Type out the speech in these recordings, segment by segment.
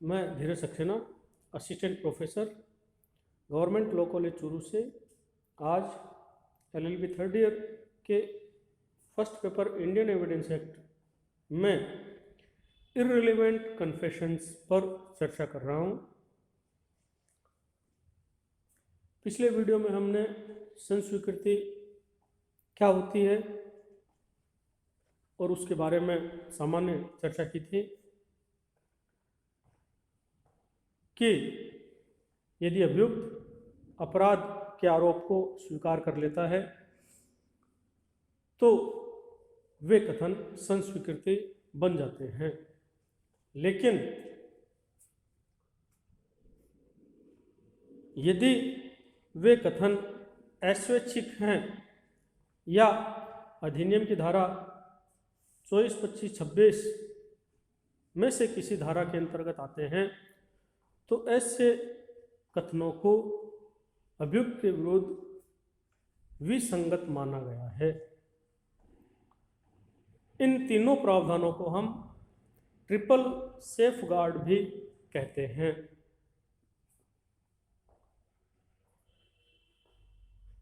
मैं Dheeraj Saxena, assistant professor, government law college Churu से आज एलएलबी थर्ड ईयर के first paper Indian evidence act में इररिलेवेंट कन्फेशंस पर चर्चा कर रहा हूँ। पिछले वीडियो में हमने संस्वीकृति क्या होती है और उसके बारे में सामान्य चर्चा की थी कि यदि अभियुक्त अपराध के आरोप को स्वीकार कर लेता है तो वे कथन संस्वीकृति बन जाते हैं। लेकिन यदि वे कथन अस्वैच्छिक हैं या अधिनियम की धारा 24, 25, 26 में से किसी धारा के अंतर्गत आते हैं तो ऐसे कथनों को अभियुक्त के विरुद्ध विसंगत माना गया है। इन तीनों प्रावधानों को हम ट्रिपल सेफगार्ड भी कहते हैं।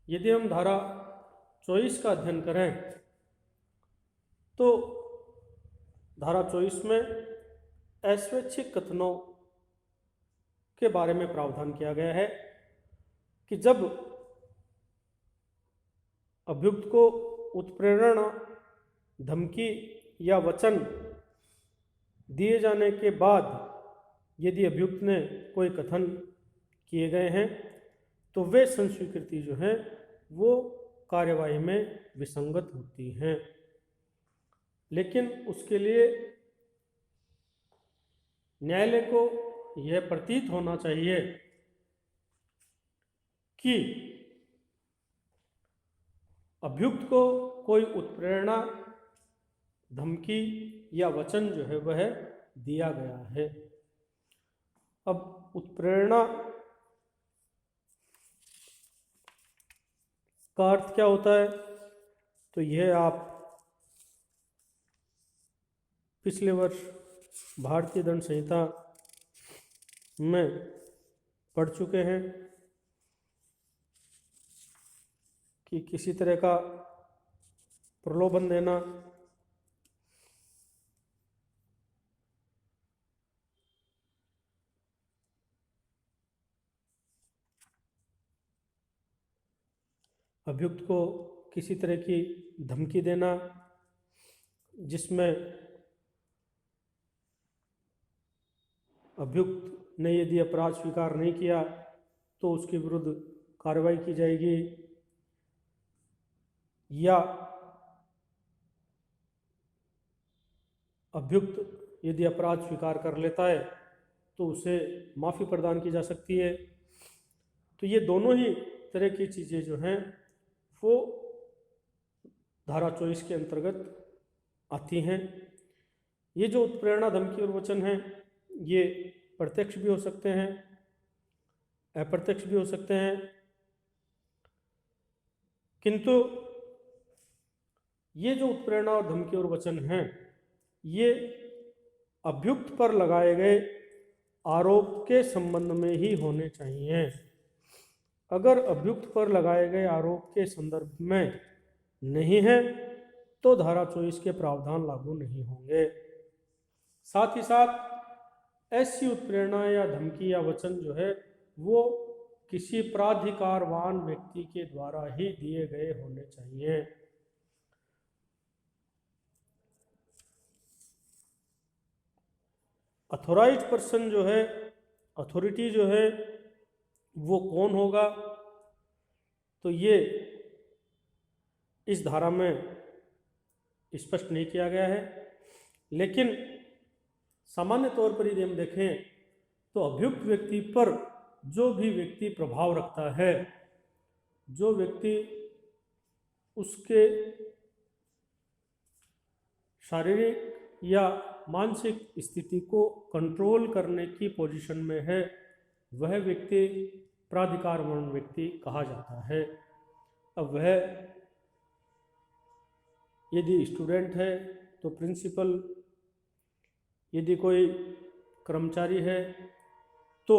यदि हम धारा 24 का अध्ययन करें तो धारा 24 में अस्वैच्छिक कथनों के बारे में प्रावधान किया गया है कि जब अभियुक्त को उत्प्रेरणा, धमकी या वचन दिए जाने के बाद यदि अभियुक्त ने कोई कथन किए गए हैं तो वे संस्वीकृति जो है वो कार्यवाही में विसंगत होती हैं। लेकिन उसके लिए न्यायालय को यह प्रतीत होना चाहिए कि अभियुक्त को कोई उत्प्रेरणा, धमकी या वचन जो है वह दिया गया है। अब उत्प्रेरणा का अर्थ क्या होता है तो यह आप पिछले वर्ष भारतीय दंड संहिता में पढ़ चुके हैं कि किसी तरह का प्रलोभन देना, अभियुक्त को किसी तरह की धमकी देना जिसमें अभियुक्त ने यदि अपराध स्वीकार नहीं किया तो उसके विरुद्ध कार्रवाई की जाएगी, या अभियुक्त यदि अपराध स्वीकार कर लेता है तो उसे माफ़ी प्रदान की जा सकती है। तो ये दोनों ही तरह की चीज़ें जो हैं वो धारा 24 के अंतर्गत आती हैं। ये जो उत्प्रेरणा, धमकी और वचन हैं ये प्रत्यक्ष भी हो सकते हैं, अप्रत्यक्ष भी हो सकते हैं, किंतु ये जो उत्प्रेरणा और धमकी और वचन हैं ये अभियुक्त पर लगाए गए आरोप के संबंध में ही होने चाहिए। अगर अभियुक्त पर लगाए गए आरोप के संदर्भ में नहीं है तो धारा 24 के प्रावधान लागू नहीं होंगे। साथ ही साथ ऐसी उत्प्रेरणा या धमकी या वचन जो है वो किसी प्राधिकारवान व्यक्ति के द्वारा ही दिए गए होने चाहिए। अथॉराइज्ड पर्सन जो है, अथॉरिटी जो है वो कौन होगा तो ये इस धारा में स्पष्ट नहीं किया गया है। लेकिन सामान्य तौर पर यदि हम देखें तो अभियुक्त व्यक्ति पर जो भी व्यक्ति प्रभाव रखता है, जो व्यक्ति उसके शारीरिक या मानसिक स्थिति को कंट्रोल करने की पोजीशन में है, वह व्यक्ति प्राधिकारवान व्यक्ति कहा जाता है। अब वह यदि स्टूडेंट है तो प्रिंसिपल, यदि कोई कर्मचारी है तो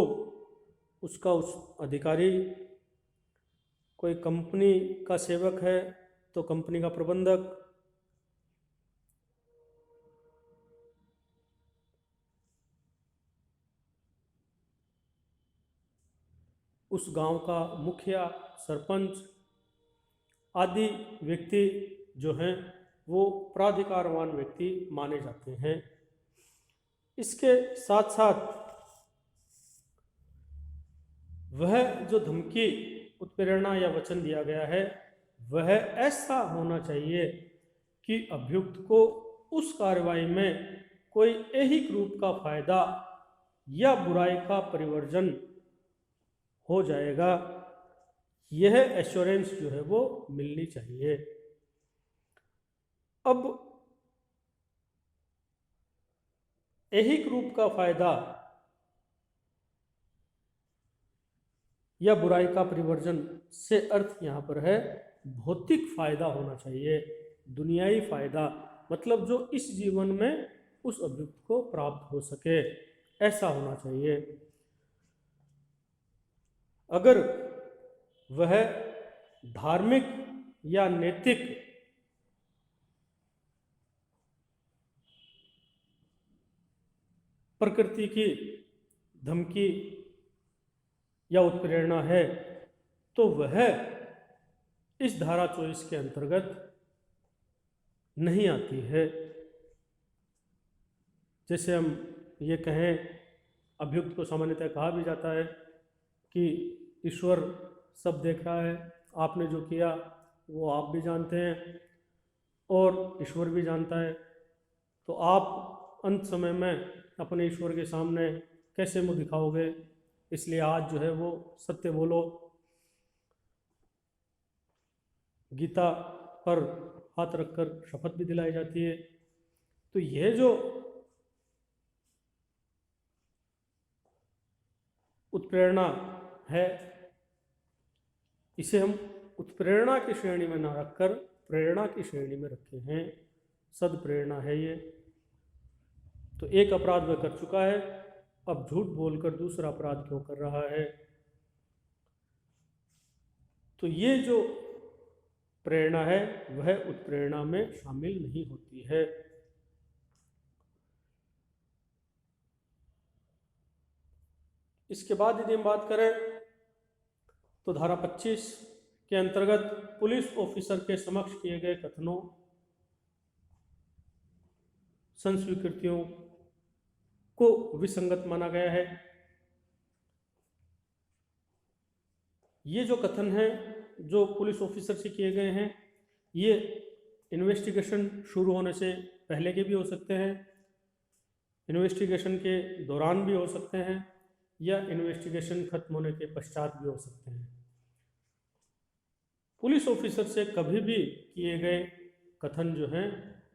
उसका उस अधिकारी, कोई कंपनी का सेवक है तो कंपनी का प्रबंधक, उस गांव का मुखिया, सरपंच आदि व्यक्ति जो हैं वो प्राधिकारवान व्यक्ति माने जाते हैं। इसके साथ साथ वह जो धमकी, उत्प्रेरणा या वचन दिया गया है वह ऐसा होना चाहिए कि अभियुक्त को उस कार्रवाई में कोई ऐहिक रूप का फायदा या बुराई का परिवर्जन हो जाएगा, यह एश्योरेंस जो है वो मिलनी चाहिए। अब ऐहिक रूप का फायदा या बुराई का परिवर्जन से अर्थ यहाँ पर है भौतिक फायदा होना चाहिए, दुनियाई फायदा, मतलब जो इस जीवन में उस अभियुक्त को प्राप्त हो सके, ऐसा होना चाहिए। अगर वह धार्मिक या नैतिक प्रकृति की धमकी या उत्प्रेरणा है तो वह इस धारा 24 के अंतर्गत नहीं आती है। जैसे हम ये कहें, अभियुक्त को सामान्यतः कहा भी जाता है कि ईश्वर सब देख रहा है, आपने जो किया वो आप भी जानते हैं और ईश्वर भी जानता है, तो आप अंत समय में अपने ईश्वर के सामने कैसे मुँह दिखाओगे, इसलिए आज जो है वो सत्य बोलो। गीता पर हाथ रखकर शपथ भी दिलाई जाती है। तो यह जो उत्प्रेरणा है, इसे हम उत्प्रेरणा की श्रेणी में ना रखकर प्रेरणा की श्रेणी में रखे हैं। सद्प्रेरणा है ये। तो एक अपराध वह कर चुका है, अब झूठ बोलकर दूसरा अपराध क्यों कर रहा है? तो ये जो प्रेरणा है वह उत्प्रेरणा में शामिल नहीं होती है। इसके बाद यदि हम बात करें तो धारा 25 के अंतर्गत पुलिस ऑफिसर के समक्ष किए गए कथनों, संस्वीकृतियों को विसंगत माना गया है। ये जो कथन हैं जो पुलिस ऑफिसर से किए गए हैं, ये इन्वेस्टिगेशन शुरू होने से पहले के भी हो सकते हैं, इन्वेस्टिगेशन के दौरान भी हो सकते हैं, या इन्वेस्टिगेशन खत्म होने के पश्चात भी हो सकते हैं। पुलिस ऑफिसर से कभी भी किए गए कथन जो हैं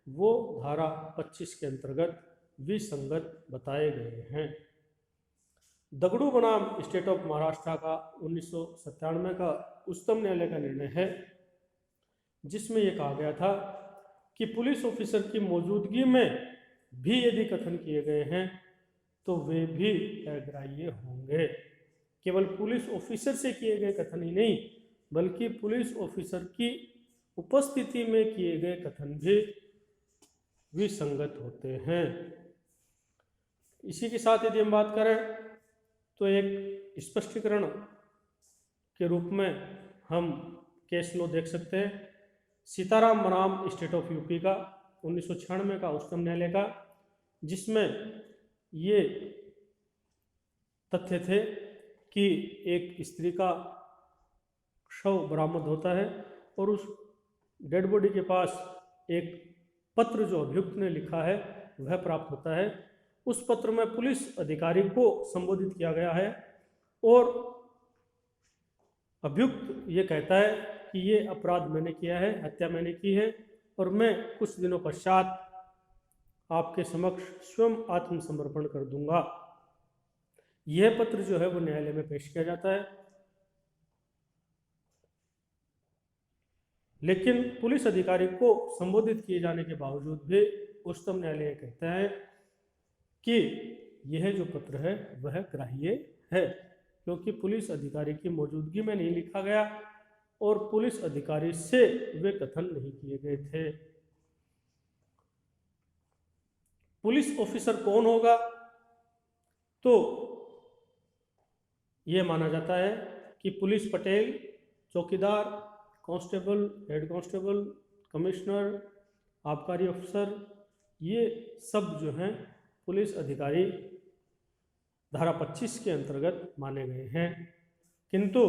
वो धारा 25 के अंतर्गत विसंगत बताए गए हैं। दगड़ू बनाम स्टेट ऑफ महाराष्ट्र का 1997 का उच्चतम न्यायालय का निर्णय है, जिसमें यह कहा गया था कि पुलिस ऑफिसर की मौजूदगी में भी यदि कथन किए गए हैं तो वे भी अग्राह्य होंगे। केवल पुलिस ऑफिसर से किए गए कथन ही नहीं, बल्कि पुलिस ऑफिसर की उपस्थिति में किए गए कथन भी विसंगत होते हैं। इसी के साथ यदि हम बात करें तो एक स्पष्टीकरण के रूप में हम केस लो देख सकते हैं। सीताराम बनाम स्टेट ऑफ यूपी का 1996 का उच्चतम न्यायालय का, जिसमें ये तथ्य थे कि एक स्त्री का शव बरामद होता है और उस डेड बॉडी के पास एक पत्र जो अभियुक्त ने लिखा है वह प्राप्त होता है। उस पत्र में पुलिस अधिकारी को संबोधित किया गया है और अभियुक्त ये कहता है कि ये अपराध मैंने किया है, हत्या मैंने की है और मैं कुछ दिनों पश्चात आपके समक्ष स्वयं आत्मसमर्पण कर दूंगा। यह पत्र जो है वो न्यायालय में पेश किया जाता है, लेकिन पुलिस अधिकारी को संबोधित किए जाने के बावजूद भी उच्चतम न्यायालय कहता है कि यह जो पत्र है वह ग्राह्य है, क्योंकि पुलिस अधिकारी की मौजूदगी में नहीं लिखा गया और पुलिस अधिकारी से वे कथन नहीं किए गए थे। पुलिस ऑफिसर कौन होगा? तो यह माना जाता है कि पुलिस पटेल, चौकीदार, कांस्टेबल, हेड कांस्टेबल, कमिश्नर, आबकारी अफसर, ये सब जो हैं पुलिस अधिकारी धारा 25 के अंतर्गत माने गए हैं। किंतु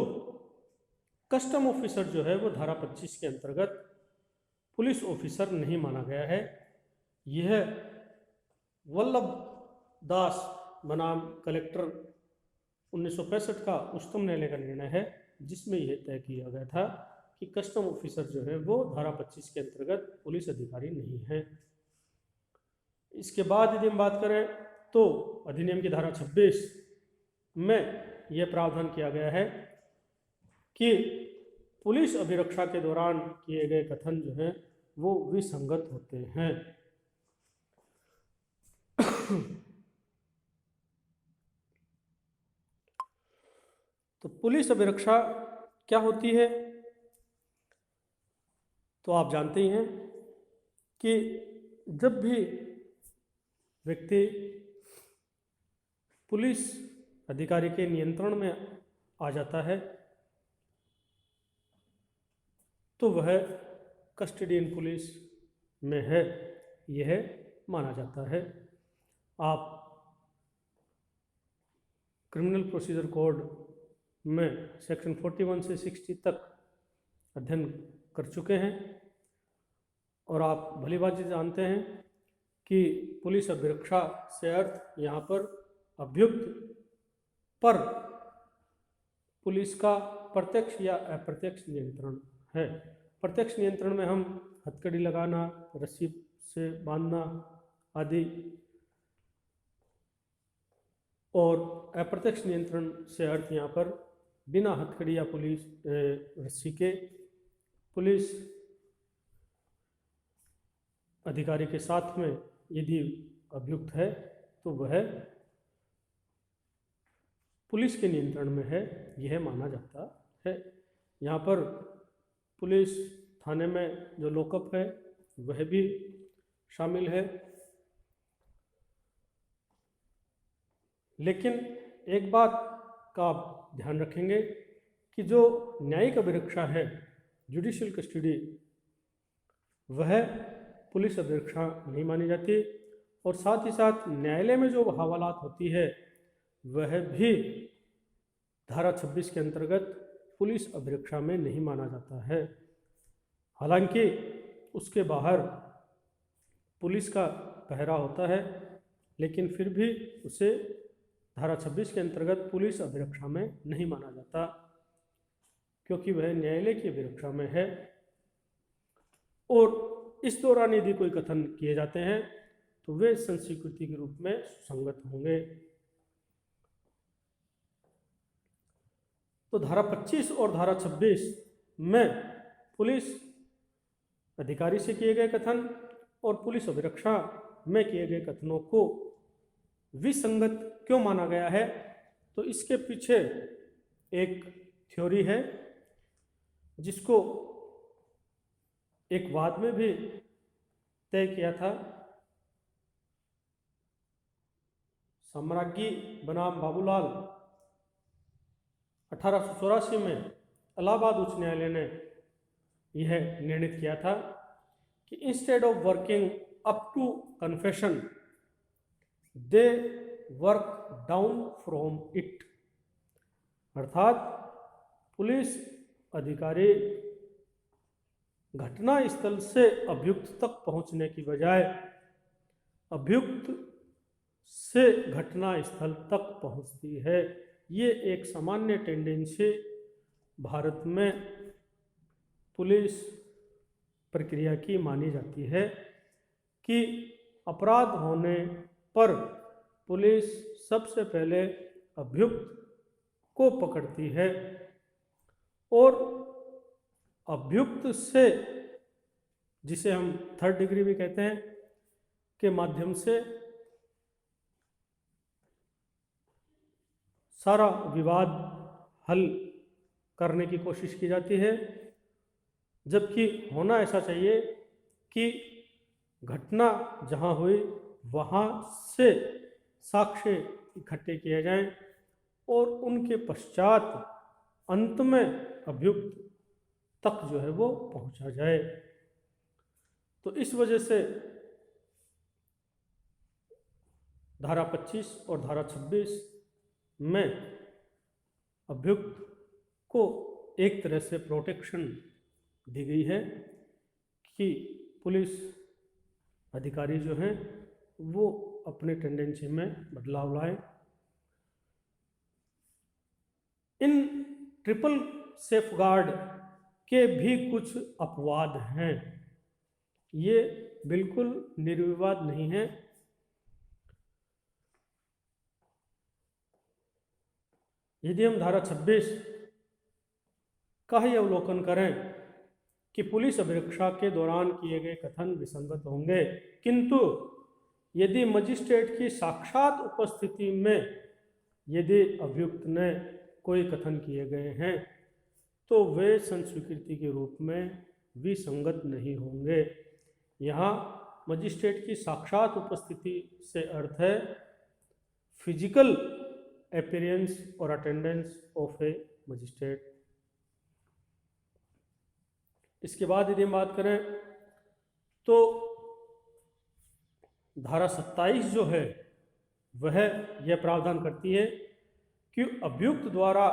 कस्टम ऑफिसर जो है वो धारा 25 के अंतर्गत पुलिस ऑफिसर नहीं माना गया है। यह वल्लभ दास बनाम कलेक्टर 1965 का उच्चतम न्यायालय का निर्णय है, जिसमें यह तय किया गया था कि कस्टम ऑफिसर जो है वो धारा 25 के अंतर्गत पुलिस अधिकारी नहीं है। इसके बाद यदि हम बात करें तो अधिनियम की धारा 26 में यह प्रावधान किया गया है कि पुलिस अभिरक्षा के दौरान किए गए कथन जो हैं वो विसंगत होते हैं। तो पुलिस अभिरक्षा क्या होती है? तो आप जानते ही हैं कि जब भी व्यक्ति पुलिस अधिकारी के नियंत्रण में आ जाता है तो वह कस्टडियन पुलिस में है, यह माना जाता है। आप क्रिमिनल प्रोसीजर कोड में सेक्शन 41 से 60 तक अध्ययन कर चुके हैं और आप भली भांति जानते हैं कि पुलिस अभिरक्षा से अर्थ यहाँ पर अभियुक्त पर पुलिस का प्रत्यक्ष या अप्रत्यक्ष नियंत्रण है। प्रत्यक्ष नियंत्रण में हम हथकड़ी लगाना, रस्सी से बांधना आदि, और अप्रत्यक्ष नियंत्रण से अर्थ यहाँ पर बिना हथकड़ी या पुलिस रस्सी के पुलिस अधिकारी के साथ में यदि अभियुक्त है तो वह पुलिस के नियंत्रण में है, यह माना जाता है। यहाँ पर पुलिस थाने में जो लॉकअप है वह भी शामिल है। लेकिन एक बात का आप ध्यान रखेंगे कि जो न्यायिक अभिरक्षा है, जुडिशियल कस्टडी, वह पुलिस अभिरक्षा नहीं मानी जाती और साथ ही साथ न्यायालय में जो हवालात होती है वह भी धारा 26 के अंतर्गत पुलिस अभिरक्षा में नहीं माना जाता है। हालांकि उसके बाहर पुलिस का पहरा होता है, लेकिन फिर भी उसे धारा 26 के अंतर्गत पुलिस अभिरक्षा में नहीं माना जाता, क्योंकि वह न्यायालय की अभिरक्षा में है। और इस दौरान यदि कोई कथन किए जाते हैं तो वे संस्वीकृति के रूप में सुसंगत होंगे। तो धारा 25 और धारा 26 में पुलिस अधिकारी से किए गए कथन और पुलिस अभिरक्षा में किए गए कथनों को विसंगत क्यों माना गया है? तो इसके पीछे एक थ्योरी है जिसको एक वाद में भी तय किया था। सम्राज्ञी बनाम बाबूलाल 1884 में इलाहाबाद उच्च न्यायालय ने यह निर्णित किया था कि instead of working up to confession they work down from it, अर्थात पुलिस अधिकारी घटना स्थल से अभियुक्त तक पहुंचने की बजाय अभियुक्त से घटना स्थल तक पहुंचती है। ये एक सामान्य टेंडेंसी भारत में पुलिस प्रक्रिया की मानी जाती है कि अपराध होने पर पुलिस सबसे पहले अभियुक्त को पकड़ती है और अभियुक्त से, जिसे हम थर्ड डिग्री भी कहते हैं, के माध्यम से सारा विवाद हल करने की कोशिश की जाती है, जबकि होना ऐसा चाहिए कि घटना जहाँ हुई वहाँ से साक्ष्य इकट्ठे किए जाएं और उनके पश्चात अंत में अभियुक्त तक जो है वो पहुंचा जाए। तो इस वजह से धारा 25 और धारा 26 में अभियुक्त को एक तरह से प्रोटेक्शन दी गई है कि पुलिस अधिकारी जो हैं वो अपने टेंडेंसी में बदलाव लाएं। इन ट्रिपल सेफगार्ड के भी कुछ अपवाद हैं, ये बिल्कुल निर्विवाद नहीं है। यदि हम धारा 26 का ही अवलोकन करें कि पुलिस अभिरक्षा के दौरान किए गए कथन विसंगत होंगे, किंतु यदि मजिस्ट्रेट की साक्षात उपस्थिति में यदि अभियुक्त ने कोई कथन किए गए हैं तो वे संस्वीकृति के रूप में विसंगत नहीं होंगे। यहाँ मजिस्ट्रेट की साक्षात उपस्थिति से अर्थ है फिजिकल अपीयरेंस और अटेंडेंस ऑफ ए मजिस्ट्रेट। इसके बाद यदि हम बात करें तो धारा 27 जो है वह यह प्रावधान करती है कि अभियुक्त द्वारा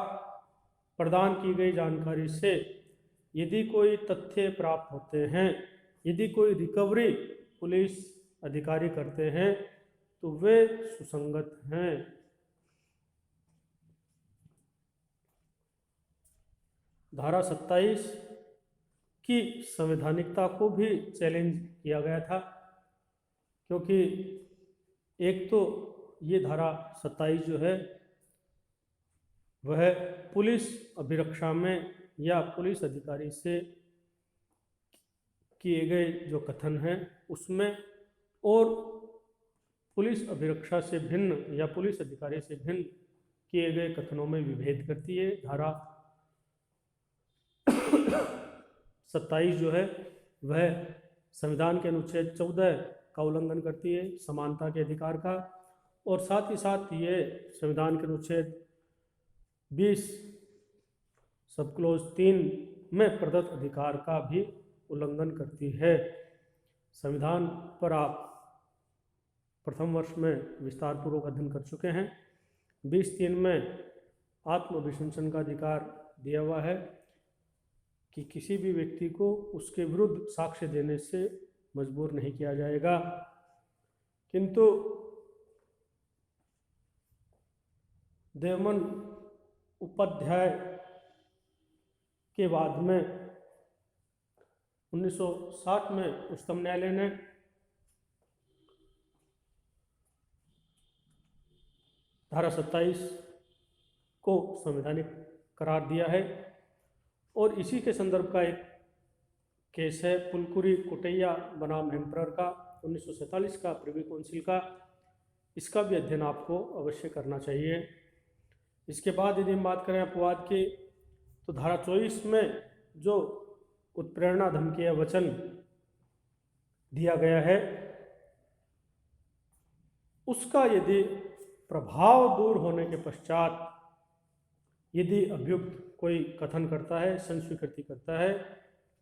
प्रदान की गई जानकारी से यदि कोई तथ्य प्राप्त होते हैं, यदि कोई रिकवरी पुलिस अधिकारी करते हैं तो वे सुसंगत हैं। धारा 27 की संवैधानिकता को भी चैलेंज किया गया था, क्योंकि एक तो ये धारा 27 जो है वह पुलिस अभिरक्षा में या पुलिस अधिकारी से किए गए जो कथन हैं उसमें और पुलिस अभिरक्षा से भिन्न या पुलिस अधिकारी से भिन्न किए गए कथनों में विभेद करती है। धारा 27 जो है वह संविधान के अनुच्छेद 14 का उल्लंघन करती है, समानता के अधिकार का, और साथ ही साथ ये संविधान के अनुच्छेद 20 सब क्लोज 3 में प्रदत्त अधिकार का भी उल्लंघन करती है। संविधान पर आप प्रथम वर्ष में विस्तार पूर्वक अध्ययन कर चुके हैं। 20(3) में आत्माभिशंसन का अधिकार दिया हुआ है कि किसी भी व्यक्ति को उसके विरुद्ध साक्ष्य देने से मजबूर नहीं किया जाएगा, किंतु देवमन उपाध्याय के बाद में 1960 में उच्चतम न्यायालय ने धारा 27 को संवैधानिक करार दिया है, और इसी के संदर्भ का एक केस है पुलकुरी कुटैया बनाम एम्परर का 1947 का प्रिवी काउंसिल का। इसका भी अध्ययन आपको अवश्य करना चाहिए। इसके बाद यदि हम बात करें अपवाद की, तो धारा 24 में जो उत्प्रेरणा धमकी या वचन दिया गया है उसका यदि प्रभाव दूर होने के पश्चात यदि अभियुक्त कोई कथन करता है, संस्वीकृति करता है,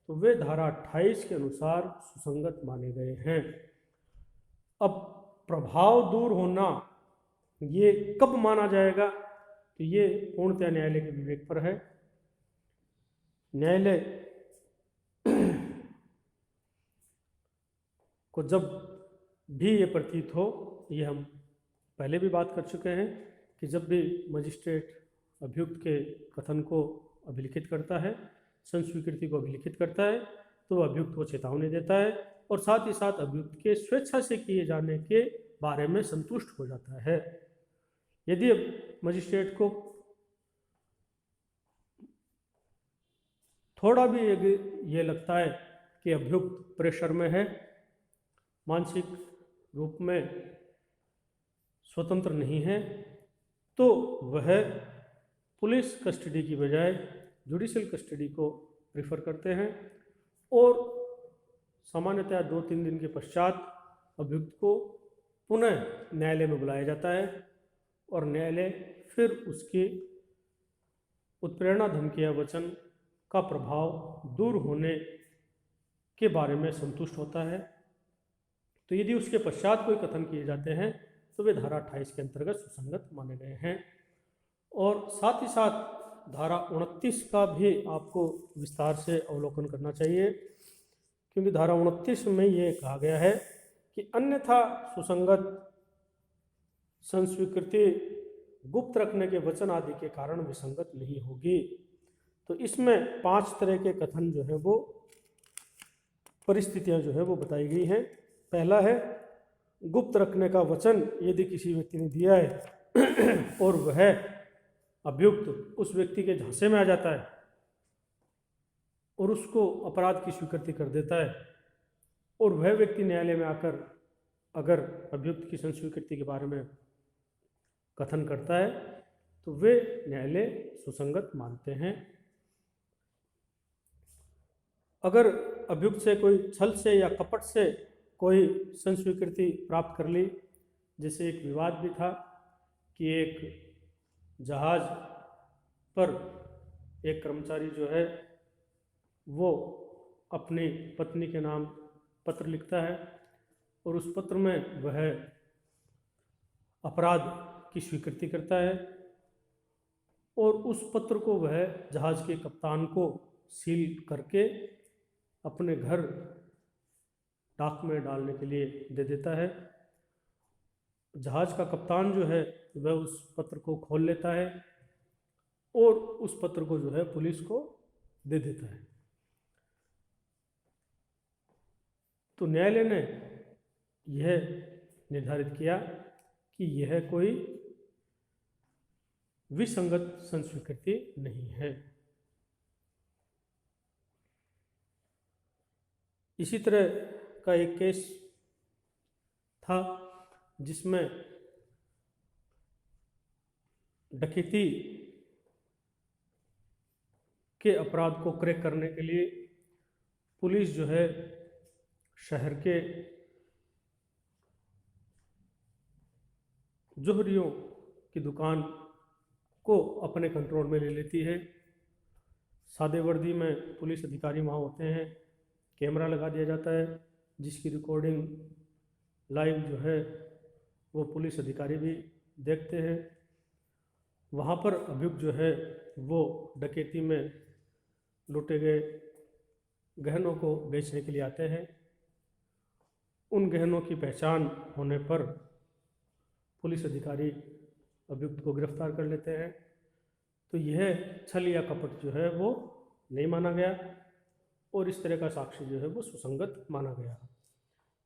तो वे धारा 28 के अनुसार सुसंगत माने गए हैं। अब प्रभाव दूर होना ये कब माना जाएगा, तो ये पूर्णतः न्यायालय के विवेक पर है। न्यायालय को जब भी ये प्रतीत हो, ये हम पहले भी बात कर चुके हैं कि जब भी मजिस्ट्रेट अभियुक्त के कथन को अभिलिखित करता है, संस्वीकृति को अभिलिखित करता है, तो अभियुक्त को चेतावनी देता है और साथ ही साथ अभियुक्त के स्वेच्छा से किए जाने के बारे में संतुष्ट हो जाता है। यदि मजिस्ट्रेट को थोड़ा भी ये लगता है कि अभियुक्त प्रेशर में है, मानसिक रूप में स्वतंत्र नहीं है, तो वह पुलिस कस्टडी की बजाय जुडिशियल कस्टडी को प्रेफर करते हैं और सामान्यतः 2-3 दिन के पश्चात अभियुक्त को पुनः न्यायालय में बुलाया जाता है और न्यायालय फिर उसकी उत्प्रेरणा धमकी या वचन का प्रभाव दूर होने के बारे में संतुष्ट होता है। तो यदि उसके पश्चात कोई कथन किए जाते हैं तो वे धारा 28 के अंतर्गत सुसंगत माने गए हैं। और साथ ही साथ धारा 29 का भी आपको विस्तार से अवलोकन करना चाहिए, क्योंकि धारा 29 में ये कहा गया है कि अन्यथा सुसंगत संस्वीकृति गुप्त रखने के वचन आदि के कारण विसंगत नहीं होगी। तो इसमें 5 तरह के कथन जो है वो परिस्थितियां जो है वो बताई गई हैं। पहला है गुप्त रखने का वचन यदि किसी व्यक्ति ने दिया है और वह अभियुक्त उस व्यक्ति के झांसे में आ जाता है और उसको अपराध की स्वीकृति कर देता है और वह व्यक्ति न्यायालय में आकर अगर अभियुक्त की संस्वीकृति के बारे में कथन करता है तो वे न्यायालय सुसंगत मानते हैं। अगर अभियुक्त से कोई छल से या कपट से कोई संस्वीकृति प्राप्त कर ली, जैसे एक विवाद भी था कि एक जहाज पर एक कर्मचारी जो है वो अपनी पत्नी के नाम पत्र लिखता है और उस पत्र में वह अपराध की स्वीकृति करता है और उस पत्र को वह जहाज के कप्तान को सील करके अपने घर डाक में डालने के लिए दे देता है। जहाज का कप्तान जो है वह उस पत्र को खोल लेता है और उस पत्र को जो है पुलिस को दे देता है। तो न्यायालय ने यह निर्धारित किया कि यह कोई विसंगत संस्वीकृति नहीं है। इसी तरह का एक केस था जिसमें डकैती के अपराध को क्रैक करने के लिए पुलिस जो है शहर के जोहरियों की दुकान को अपने कंट्रोल में ले लेती है। सादे वर्दी में पुलिस अधिकारी वहाँ होते हैं, कैमरा लगा दिया जाता है जिसकी रिकॉर्डिंग लाइव जो है वो पुलिस अधिकारी भी देखते हैं। वहाँ पर अभियुक्त जो है वो डकैती में लूटे गए गहनों को बेचने के लिए आते हैं। उन गहनों की पहचान होने पर पुलिस अधिकारी अभियुक्त को गिरफ्तार कर लेते हैं। तो यह छल या कपट जो है वो नहीं माना गया और इस तरह का साक्ष्य जो है वो सुसंगत माना गया।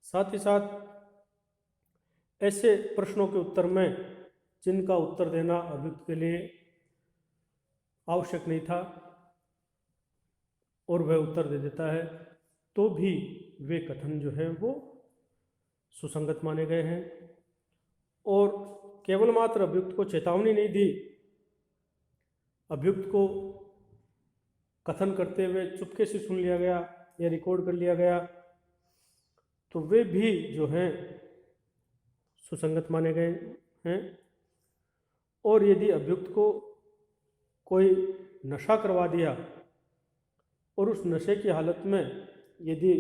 साथ ही साथ ऐसे प्रश्नों के उत्तर में जिनका उत्तर देना अभियुक्त के लिए आवश्यक नहीं था और वह उत्तर दे देता है तो भी वे कथन जो है वो सुसंगत माने गए हैं। और केवल मात्र अभियुक्त को चेतावनी नहीं दी, अभियुक्त को कथन करते हुए चुपके से सुन लिया गया या रिकॉर्ड कर लिया गया, तो वे भी जो हैं सुसंगत माने गए हैं। और यदि अभियुक्त को कोई नशा करवा दिया और उस नशे की हालत में यदि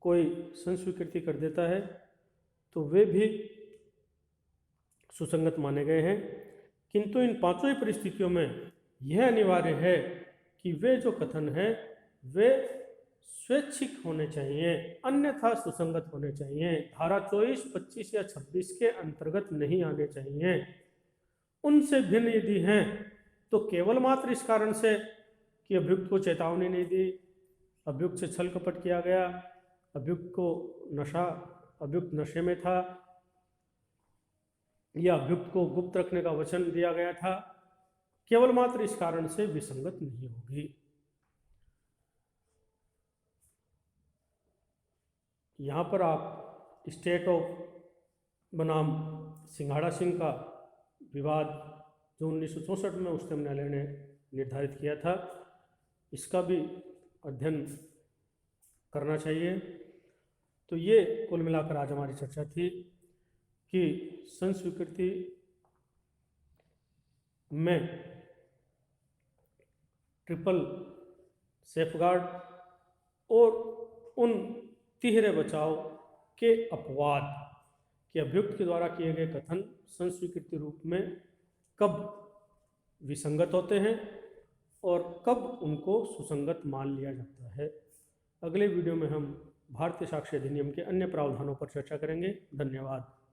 कोई संस्वीकृति कर देता है तो वे भी सुसंगत माने गए हैं। किंतु इन पांचों ही परिस्थितियों में यह अनिवार्य है कि वे जो कथन हैं वे स्वैच्छिक होने चाहिए, अन्यथा सुसंगत होने चाहिए, धारा 24, 25 या 26 के अंतर्गत नहीं आने चाहिए। उनसे भिन्न यदि हैं तो केवल मात्र इस कारण से कि अभियुक्त को चेतावनी नहीं दी, अभियुक्त से छल कपट किया गया, अभियुक्त नशे में था या अभियुक्त को गुप्त रखने का वचन दिया गया था, केवल मात्र इस कारण से विसंगत नहीं होगी। यहाँ पर आप स्टेट ऑफ बनाम सिंघाड़ा सिंह का विवाद जो 1964 में उच्चतम न्यायालय ने निर्धारित किया था, इसका भी अध्ययन करना चाहिए। तो ये कुल मिलाकर आज हमारी चर्चा थी कि संस्वीकृति में ट्रिपल सेफगार्ड और उन तिहरे बचाव के अपवाद कि अभियुक्त के द्वारा किए गए कथन संस्वीकृति रूप में कब विसंगत होते हैं और कब उनको सुसंगत मान लिया जाता है। अगले वीडियो में हम भारतीय साक्ष्य अधिनियम के अन्य प्रावधानों पर चर्चा करेंगे। धन्यवाद।